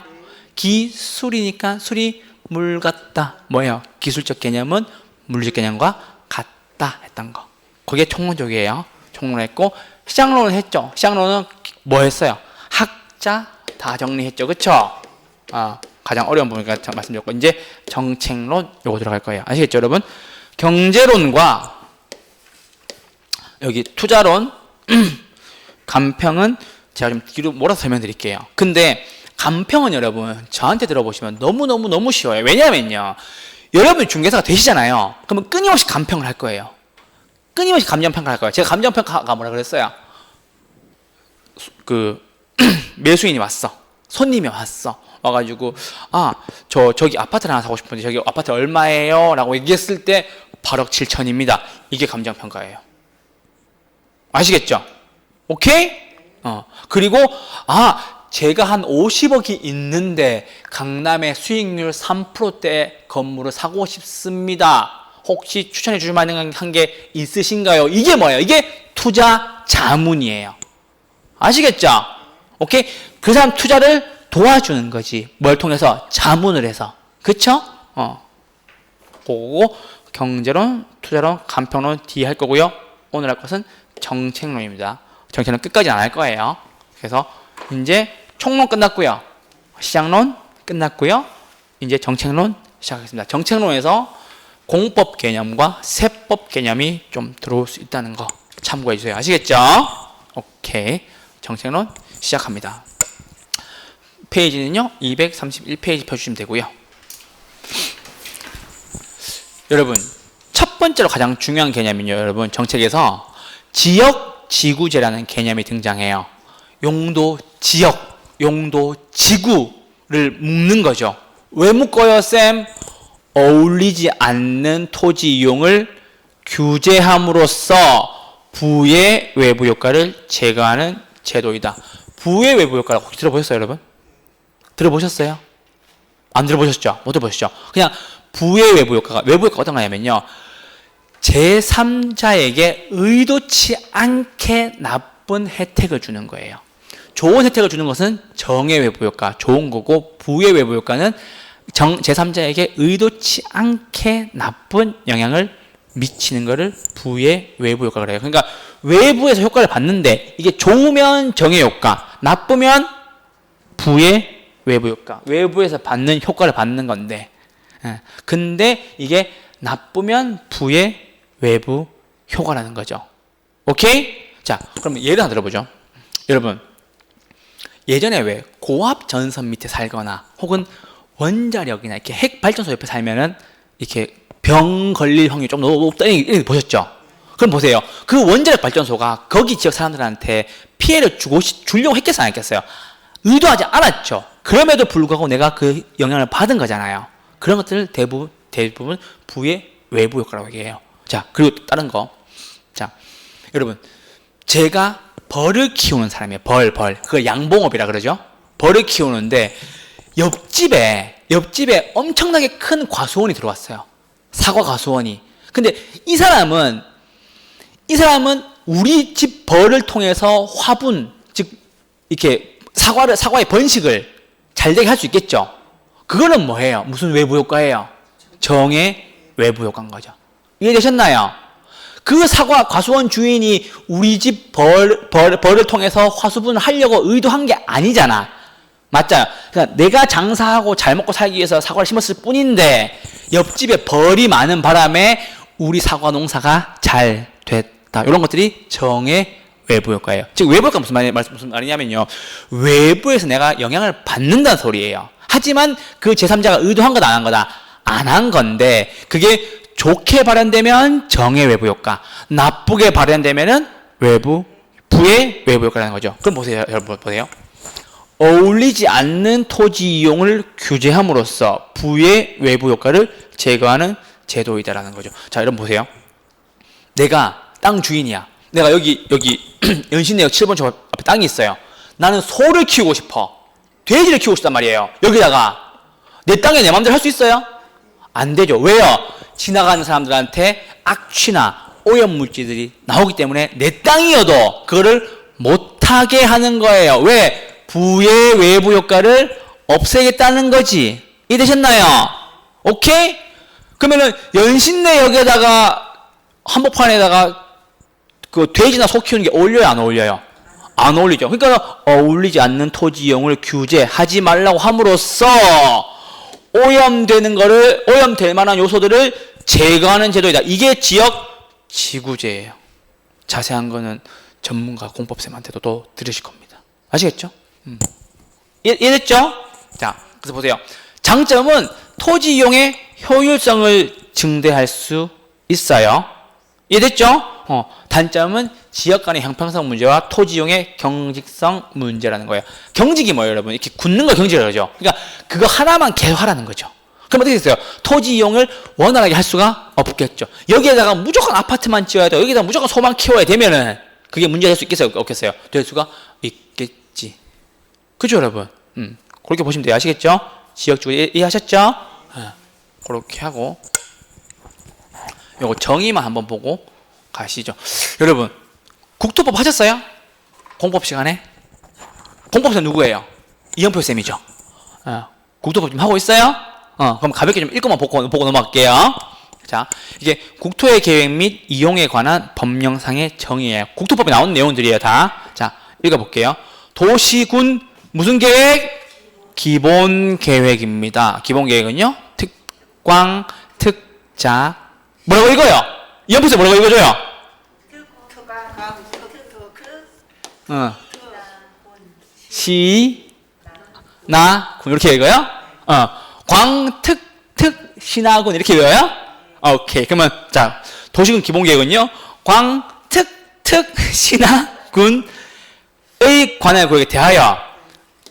기술이니까 술이 물 같다. 뭐예요? 기술적 개념은 물리적 개념과 같다 했던 거. 그게 총론적이에요. 총론했고, 시장론을 했죠. 시장론은 뭐 했어요? 학자 다 정리했죠. 그쵸? 가장 어려운 부분이니까 말씀드렸고, 이제 정책론 요거 들어갈 거예요. 아시겠죠, 여러분? 경제론과 여기 투자론, 간평은 제가 좀 뒤로 몰아서 설명드릴게요. 근데 간평은 여러분 저한테 들어보시면 너무 쉬워요. 왜냐면요, 여러분이 중개사가 되시잖아요. 그러면 끊임없이 간평을 할 거예요. 끊임없이 감정평가를 할 거예요. 제가 감정평가가 뭐라 그랬어요? 매수인이 왔어. 손님이 왔어. 와가지고 저기 아파트를 하나 사고 싶은데 저기 아파트 얼마예요? 라고 얘기했을 때 8억 7천입니다. 이게 감정평가예요. 아시겠죠? 오케이? 그리고 제가 한 50억이 있는데 강남에 수익률 3%대 건물을 사고 싶습니다. 혹시 추천해 주실 만한 게 있으신가요? 이게 뭐예요? 이게 투자 자문이에요. 아시겠죠? 오케이? 그 사람 투자를 도와주는 거지. 뭘 통해서? 자문을 해서. 그쵸? 그거고, 경제론, 투자론, 간평론 뒤에 할 거고요. 오늘 할 것은 정책론입니다. 정책론 끝까지는 안 할 거예요. 그래서 이제 총론 끝났고요. 시장론 끝났고요. 이제 정책론 시작하겠습니다. 정책론에서 공법 개념과 세법 개념이 좀 들어올 수 있다는 거 참고해 주세요. 아시겠죠? 오케이. 정책론 시작합니다. 페이지는요, 231페이지 펴주시면 되고요. 여러분, 첫 번째로 가장 중요한 개념은요, 여러분, 정책에서 지역 지구제라는 개념이 등장해요. 용도 지역, 용도 지구를 묶는 거죠. 왜 묶어요, 쌤? 어울리지 않는 토지 이용을 규제함으로써 부의 외부 효과를 제거하는 제도이다. 부의 외부 효과를 혹시 들어보셨어요, 여러분? 들어보셨어요? 안 들어보셨죠? 못 들어보셨죠? 그냥 부의 외부 효과가, 외부 효과가 어떤 거냐면요. 제3자에게 의도치 않게 나쁜 혜택을 주는 거예요. 좋은 혜택을 주는 것은 정의 외부 효과, 좋은 거고, 부의 외부 효과는 제3자에게 의도치 않게 나쁜 영향을 미치는 것을 부의 외부 효과가 그래요. 그러니까 외부에서 효과를 받는데 이게 좋으면 정의 효과, 나쁘면 부의 외부 효과. 외부에서 받는 효과를 받는 건데, 근데 이게 나쁘면 부의 외부 효과라는 거죠. 오케이? 자, 그럼 예를 하나 들어보죠. 여러분, 예전에 왜 고압 전선 밑에 살거나 혹은 원자력이나 이렇게 핵 발전소 옆에 살면은 이렇게 병 걸릴 확률이 좀 높다 이렇게 보셨죠? 그럼 보세요. 그 원자력 발전소가 거기 지역 사람들한테 피해를 주려고 했겠어요, 안 했겠어요? 의도하지 않았죠. 그럼에도 불구하고 내가 그 영향을 받은 거잖아요. 그런 것들을 대부분 부의 외부 효과라고 얘기해요. 자, 그리고 또 다른 거. 자, 여러분, 제가 벌을 키우는 사람이에요. 벌. 그걸 양봉업이라 그러죠. 벌을 키우는데 옆집에 엄청나게 큰 과수원이 들어왔어요. 사과 과수원이. 근데 이 사람은 우리 집 벌을 통해서 화분, 즉 이렇게 사과의 번식을 잘 되게 할 수 있겠죠. 그거는 뭐예요? 무슨 외부 효과예요? 정의 외부 효과인 거죠. 이해되셨나요? 그 사과 과수원 주인이 우리 집 벌을 통해서 화수분을 하려고 의도한 게 아니잖아. 맞잖아. 그러니까 내가 장사하고 잘 먹고 살기 위해서 사과를 심었을 뿐인데 옆집에 벌이 많은 바람에 우리 사과 농사가 잘 됐다. 이런 것들이 정의 외부 효과예요. 즉 외부 효과가 무슨 말이냐면요. 외부에서 내가 영향을 받는다는 소리예요. 하지만 그 제3자가 의도한 거다 안 한 거다. 안 한 건데 그게 좋게 발현되면 정의 외부 효과, 나쁘게 발현되면은 부의 외부 효과라는 거죠. 그럼 보세요, 여러분 보세요. 어울리지 않는 토지 이용을 규제함으로써 부의 외부 효과를 제거하는 제도이다라는 거죠. 자, 여러분 보세요. 내가 땅 주인이야. 내가 여기 연신내역 7번 chỗ 앞에 땅이 있어요. 나는 소를 키우고 싶어. 돼지를 키우고 싶단 말이에요. 여기다가 내 땅에 내 마음대로 할 수 있어요? 안 되죠. 왜요? 지나가는 사람들한테 악취나 오염물질들이 나오기 때문에 내 땅이어도 그거를 못하게 하는 거예요. 왜? 부의 외부 효과를 없애겠다는 거지. 이해되셨나요? 오케이? 그러면은 연신내역에다가 한복판에다가 그 돼지나 소 키우는 게 어울려요, 안 어울려요? 안 어울리죠. 그러니까 어울리지 않는 토지 이용을 규제하지 말라고 함으로써 오염될 만한 요소들을 제거하는 제도이다. 이게 지구제예요. 자세한 거는 전문가 공법쌤한테도 또 들으실 겁니다. 아시겠죠? 이해됐죠? 자, 그래서 보세요. 장점은 토지 이용의 효율성을 증대할 수 있어요. 이해됐죠? 단점은 지역 간의 형평성 문제와 토지 이용의 경직성 문제라는 거예요. 경직이 뭐예요, 여러분? 이렇게 굳는 걸 경직이라고 하죠. 그러니까 그거 하나만 계속 하라는 거죠. 그럼 어떻게 됐어요? 토지 이용을 원활하게 할 수가 없겠죠. 여기에다가 무조건 아파트만 지어야 돼. 여기다가 무조건 소만 키워야 되면은 그게 문제가 될 수 있겠어요? 없겠어요? 될 수가 있겠지. 그죠, 여러분? 그렇게 보시면 돼요. 아시겠죠? 지역주거 이해하셨죠? 그렇게 하고 요거 정의만 한번 보고 가시죠. 여러분, 국토법 하셨어요? 공법 시간에? 공법쌤 누구예요? 이현표 쌤이죠. 국토법 좀 하고 있어요? 그럼 가볍게 좀 읽고만 보고 넘어갈게요. 자, 이게 국토의 계획 및 이용에 관한 법령상의 정의예요. 국토법에 나온 내용들이에요, 다. 자, 읽어볼게요. 도시군 무슨 계획? 기본 계획입니다. 기본 계획은요? 특광, 특자. 뭐라고 읽어요? 이현표 쌤 뭐라고 읽어줘요? 시나군 이렇게 읽어요? 광특특 신하군 이렇게 읽어요? 오케이. 그러면 자, 도시군 기본계획은요, 광특특 신하군의 관할 구역에 대하여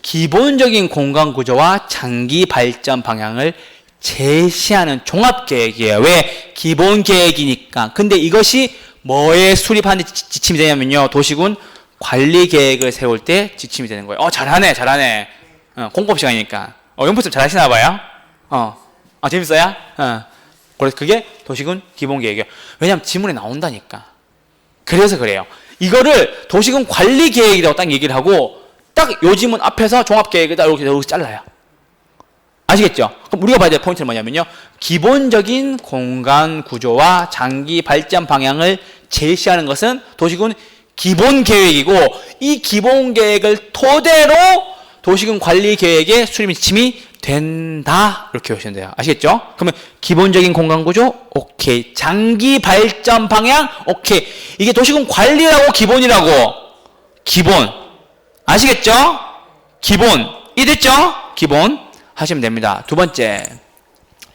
기본적인 공간 구조와 장기 발전 방향을 제시하는 종합계획이에요. 왜? 기본계획이니까. 근데 이것이 뭐에 수립하는 데 지침이 되냐면요, 도시군 관리계획을 세울 때 지침이 되는 거예요. 잘하네. 공법 시간이니까. 연포쌤 잘하시나 봐요. 재밌어요? 그래서 그게 도시군 기본계획이에요. 왜냐하면 지문에 나온다니까. 그래서 그래요. 이거를 도시군 관리계획이라고 딱 얘기를 하고 딱 요 지문 앞에서 종합계획에다 이렇게 잘라요. 아시겠죠? 그럼 우리가 봐야 될 포인트는 뭐냐면요. 기본적인 공간 구조와 장기 발전 방향을 제시하는 것은 도시군 기본 계획이고, 이 기본 계획을 토대로 도시군 관리 계획의 수립이 지침이 된다. 이렇게 보시면 돼요. 아시겠죠? 그러면 기본적인 공간 구조, 오케이. 장기 발전 방향, 오케이. 이게 도시군 관리라고 기본이라고. 기본. 아시겠죠? 기본. 이랬죠? 기본. 하시면 됩니다. 두 번째,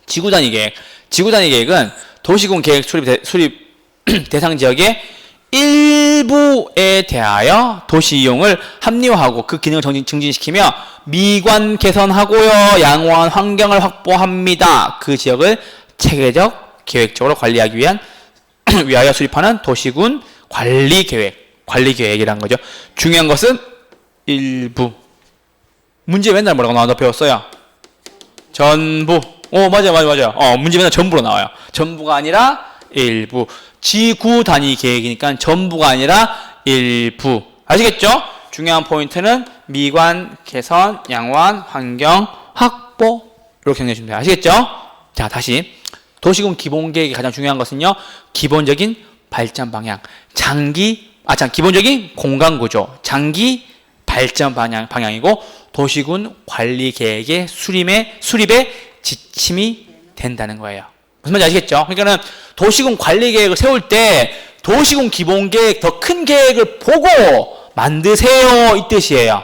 지구단위 계획. 지구단위 계획은 도시군 계획 수립 대상 지역의 일부에 대하여 도시 이용을 합리화하고 그 기능을 증진시키며 미관 개선하고요, 양호한 환경을 확보합니다. 그 지역을 체계적, 계획적으로 관리하기 위하여 수립하는 도시군 관리 계획이라는 거죠. 중요한 것은 일부. 문제 맨날 뭐라고 나와서 배웠어요? 전부. 맞아요. 문제 맨날 전부로 나와요. 전부가 아니라 일부. 지구 단위 계획이니까 전부가 아니라 일부. 아시겠죠? 중요한 포인트는 미관 개선, 양호한 환경 확보. 이렇게 정리해주면 돼요. 아시겠죠? 자, 다시. 도시군 기본 계획이 가장 중요한 것은요, 기본적인 발전 방향, 기본적인 공간 구조, 장기 발전 방향이고, 도시군 관리 계획의 수립에 지침이 된다는 거예요. 무슨 말인지 아시겠죠? 그러니까는 도시군 관리 계획을 세울 때 도시군 기본 계획, 더 큰 계획을 보고 만드세요, 이 뜻이에요.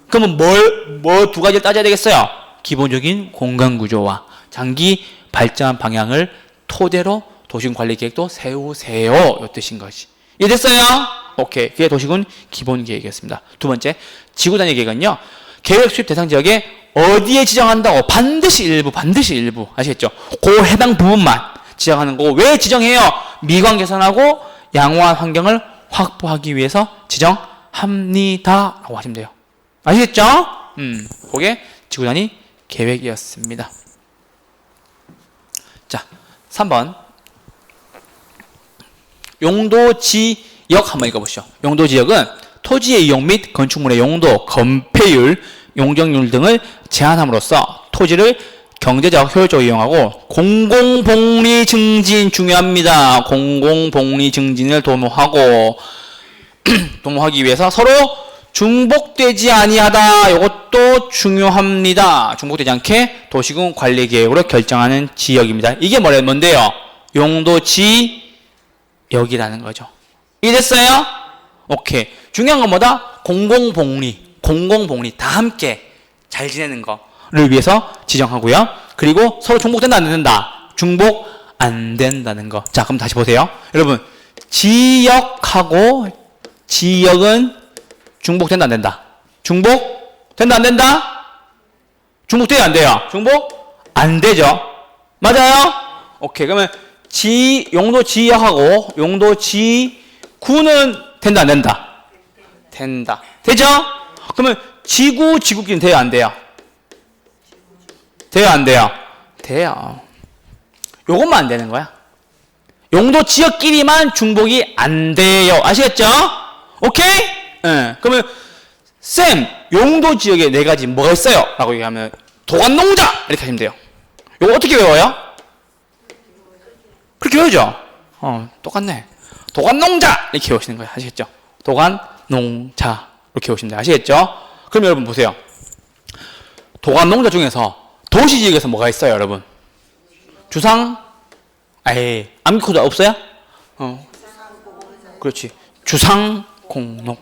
그러면 뭘 두 가지를 따져야 되겠어요? 기본적인 공간 구조와 장기 발전 방향을 토대로 도시군 관리 계획도 세우세요, 이 뜻인 것이. 이해됐어요? 오케이. 그게 도시군 기본 계획이었습니다. 두 번째, 지구 단위 계획은요, 계획 수립 대상 지역에 어디에 지정한다고? 반드시 일부. 아시겠죠? 그 해당 부분만 지정하는 거고, 왜 지정해요? 미관 개선하고 양호한 환경을 확보하기 위해서 지정합니다. 라고 하시면 돼요. 아시겠죠? 그게 지구 단위 계획이었습니다. 자, 3번. 용도지역 한번 읽어보시죠. 용도지역은 토지의 이용 및 건축물의 용도, 건폐율, 용적률 등을 제한함으로써 토지를 경제적 효율적으로 이용하고 공공복리 증진 중요합니다. 공공복리 증진을 도모하기 위해서 서로 중복되지 아니하다. 이것도 중요합니다. 중복되지 않게 도시군 관리 계획으로 결정하는 지역입니다. 이게 뭔데요? 용도지역이라는 거죠. 이해됐어요? 오케이. 중요한 건 뭐다? 공공복리 다 함께 잘 지내는 거를 위해서 지정하고요. 그리고 서로 중복된다 안 된다? 중복 안 된다는 거. 자, 그럼 다시 보세요. 여러분, 지역은 중복된다 안 된다? 중복된다 안 된다? 중복돼요 안 돼요? 중복 안 되죠. 맞아요? 오케이. 그러면 용도지역하고 용도지구는 된다 안 된다? 된다. 되죠? 그러면 지구끼리는 돼요 안 돼요? 돼요 안 돼요? 돼요. 요것만 안 되는 거야. 용도 지역끼리만 중복이 안 돼요. 아시겠죠? 오케이? 그러면 쌤, 용도 지역에 네 가지 뭐가 있어요? 라고 얘기하면 도관농자 이렇게 하시면 돼요. 요거 어떻게 외워요? 그렇게 외우죠? 똑같네. 도관농자 이렇게 외우시는 거예요. 아시겠죠? 도관농자 이렇게 외우시면 돼요. 아시겠죠? 그럼 여러분 보세요. 도관농자 중에서 도시지역에서 뭐가 있어요, 여러분? 암기코드 없어요? 그렇지. 주상공농.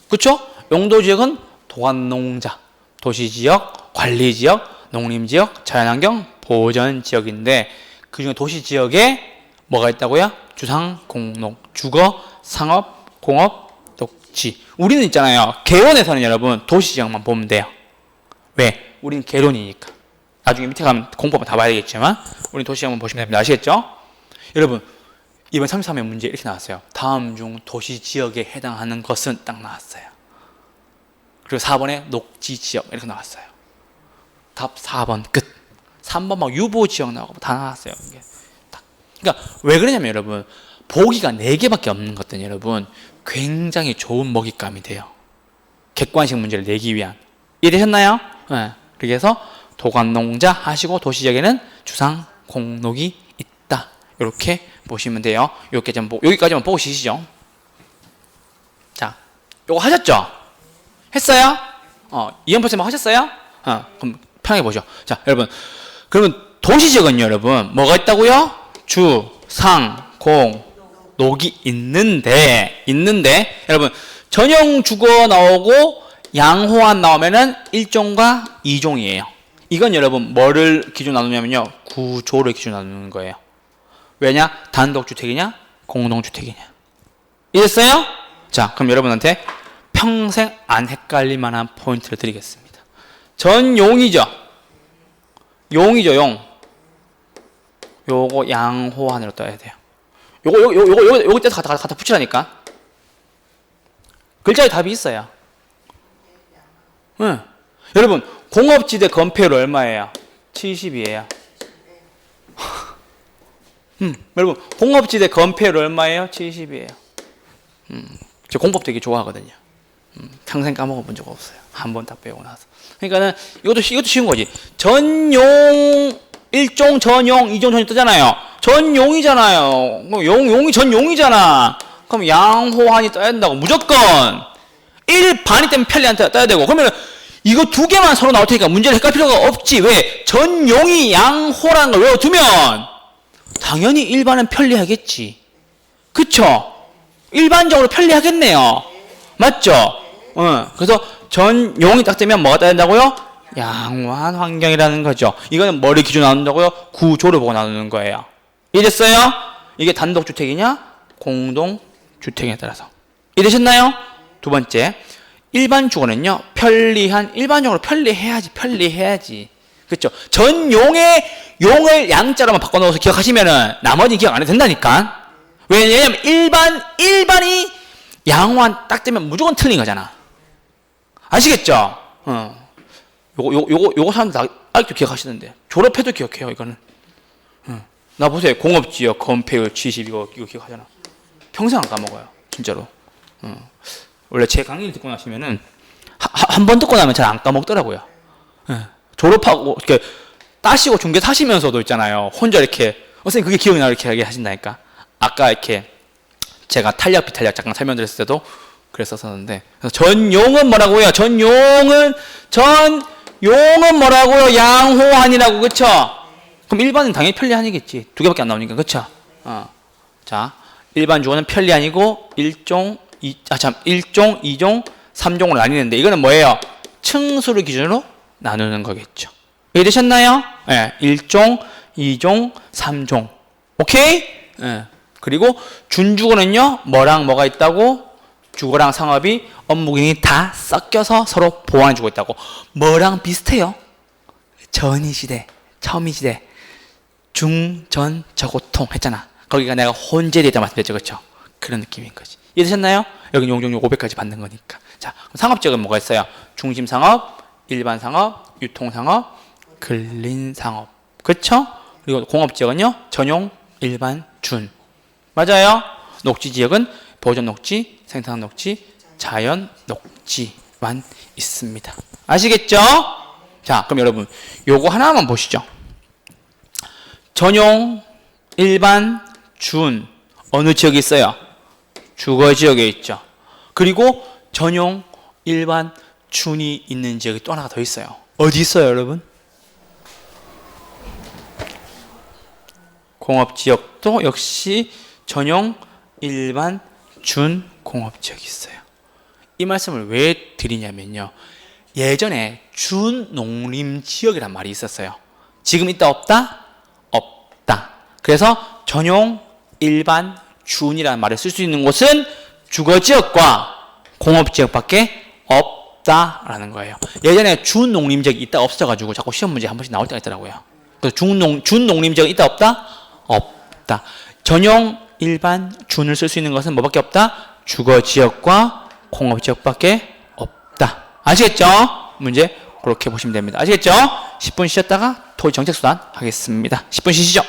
그렇죠? 용도지역은 도관농자, 도시지역, 관리지역, 농림지역, 자연환경, 보전지역인데 그중에 도시지역에 뭐가 있다고요? 주상공농, 주거, 상업, 공업, 녹지. 우리는 있잖아요. 개론에서는 여러분 도시지역만 보면 돼요. 왜? 우린 개론이니까. 나중에 밑에 가면 공법은 다 봐야 되겠지만 우린 도시지역만 보시면 됩니다. 아시겠죠? 여러분, 이번 33회 문제 이렇게 나왔어요. 다음 중 도시지역에 해당하는 것은 딱 나왔어요. 그리고 4번에 녹지지역 이렇게 나왔어요. 답 4번 끝. 3번 막 유보지역 나오고 다 나왔어요. 이게. 그러니까 왜 그러냐면 여러분, 보기가 4개밖에 없는 것들은 여러분 굉장히 좋은 먹잇감이 돼요. 객관식 문제를 내기 위한. 이해되셨나요? 네. 그래서 도감농자 하시고 도시지역에는 주상 공록이 있다. 이렇게 보시면 돼요. 여기까지만 보고 쉬시죠. 자, 요거 하셨죠? 했어요? 이연표쌤 하셨어요? 그럼 편하게 보죠. 자, 여러분, 그러면 도시지역은요, 여러분, 뭐가 있다고요? 주, 상, 공, 녹이 있는데, 여러분, 전용 주거 나오고 양호한 나오면은 1종과 2종이에요. 이건 여러분, 뭐를 기준 나누냐면요, 구조를 기준 나누는 거예요. 왜냐? 단독주택이냐? 공동주택이냐? 이해됐어요? 자, 그럼 여러분한테 평생 안 헷갈릴 만한 포인트를 드리겠습니다. 전용이죠? 용이죠, 용. 요거 양호한으로 떠야 돼요. 요거 떼서 갖다 붙이라니까. 글자에 답이 있어요. 응. 여러분, 공업지대 건폐율 얼마예요? 70이에요. 여러분, 공업지대 건폐율 얼마예요? 70이에요. 저 공법 되게 좋아하거든요. 평생 까먹어본 적 없어요. 한 번 딱 배우고 나서. 그러니까는 이것도 쉬운 거지. 전용 1종 전용, 2종 전용 뜨잖아요. 전용이잖아요. 용이 전용이잖아. 그럼 양호한이 떠야 된다고. 무조건 1반이 때문에 편리한테 떠야 되고. 그러면 이거 2개만 서로 나올 테니까 문제를 헷갈릴 필요가 없지. 왜? 전용이 양호라는 걸 외워두면 당연히 1반은 편리하겠지. 그쵸? 일반적으로 편리하겠네요. 맞죠? 그래서 전용이 딱 되면 뭐가 떠야 된다고요? 양호한 환경이라는 거죠. 이거는 뭐를 기준으로 나눈다고요? 구조를 보고 나누는 거예요. 이해됐어요? 이게 단독주택이냐? 공동주택에 따라서. 이해되셨나요? 두 번째, 일반 주거는요, 일반적으로 편리해야지. 그렇죠? 전용의 용을 양자로만 바꿔놓아서 기억하시면은 나머지는 기억 안 해도 된다니까. 왜냐면 일반이 양호한 딱 되면 무조건 틀린 거잖아. 아시겠죠? 요거 사람들 아직도 기억하시는데. 졸업해도 기억해요, 이거는. 나 보세요. 공업지역, 건폐율, 70 이거 기억하잖아. 평생 안 까먹어요. 진짜로. 원래 제 강의를 듣고 나시면은 한 번 듣고 나면 잘 안 까먹더라고요. 졸업하고 이렇게 따시고 중개 사시면서도 있잖아요. 혼자 이렇게 선생님 그게 기억이 나 이렇게 하신다니까. 아까 이렇게 제가 탄력 비탄력 잠깐 설명드렸을 때도 그랬었는데. 전용은 뭐라고요? 전용은 뭐라고요? 양호한이라고. 그쵸? 그럼 일반은 당연히 편리한이겠지. 2개밖에 안 나오니까. 그쵸? 자, 일반 주거는 편리한이고 1종, 2종, 3종으로 나뉘는데 이거는 뭐예요? 층수를 기준으로 나누는 거겠죠. 이해되셨나요? 네, 1종, 2종, 3종. 오케이? 네. 그리고 준주거는요, 뭐랑 뭐가 있다고? 주거랑 상업이 업무경이 다 섞여서 서로 보완해주고 있다고. 뭐랑 비슷해요? 전이시대, 첨이시대, 중전 저고통 했잖아. 거기가 내가 혼재되어 있다 말씀드렸죠. 그렇죠? 그런 느낌인 거지. 이해되셨나요? 여기 용적률 500까지 받는 거니까. 자, 상업지역은 뭐가 있어요? 중심상업, 일반상업, 유통상업, 근린상업. 그렇죠? 그리고 공업지역은요, 전용, 일반, 준. 맞아요? 녹지지역은 보존 녹지, 생산 녹지, 자연 녹지만 있습니다. 아시겠죠? 자, 그럼 여러분 요거 하나만 보시죠. 전용, 일반, 준 어느 지역에 있어요? 주거지역에 있죠. 그리고 전용, 일반, 준이 있는 지역이 또 하나가 더 있어요. 어디 있어요, 여러분? 공업지역도 역시 전용, 일반, 준 공업지역이 있어요. 이 말씀을 왜 드리냐면요. 예전에 준농림지역이란 말이 있었어요. 지금 있다 없다? 없다. 그래서 전용, 일반, 준이라는 말을 쓸 수 있는 곳은 주거지역과 공업지역밖에 없다라는 거예요. 예전에 준농림지역이 있다 없어져가지고 자꾸 시험 문제 한 번씩 나올 때가 있더라고요. 그래서 준농림지역이 있다 없다? 없다. 전용, 일반, 준을 쓸 수 있는 것은 뭐밖에 없다? 주거지역과 공업지역밖에 없다. 아시겠죠? 문제 그렇게 보시면 됩니다. 아시겠죠? 10분 쉬었다가 토지 정책수단 하겠습니다. 10분 쉬시죠.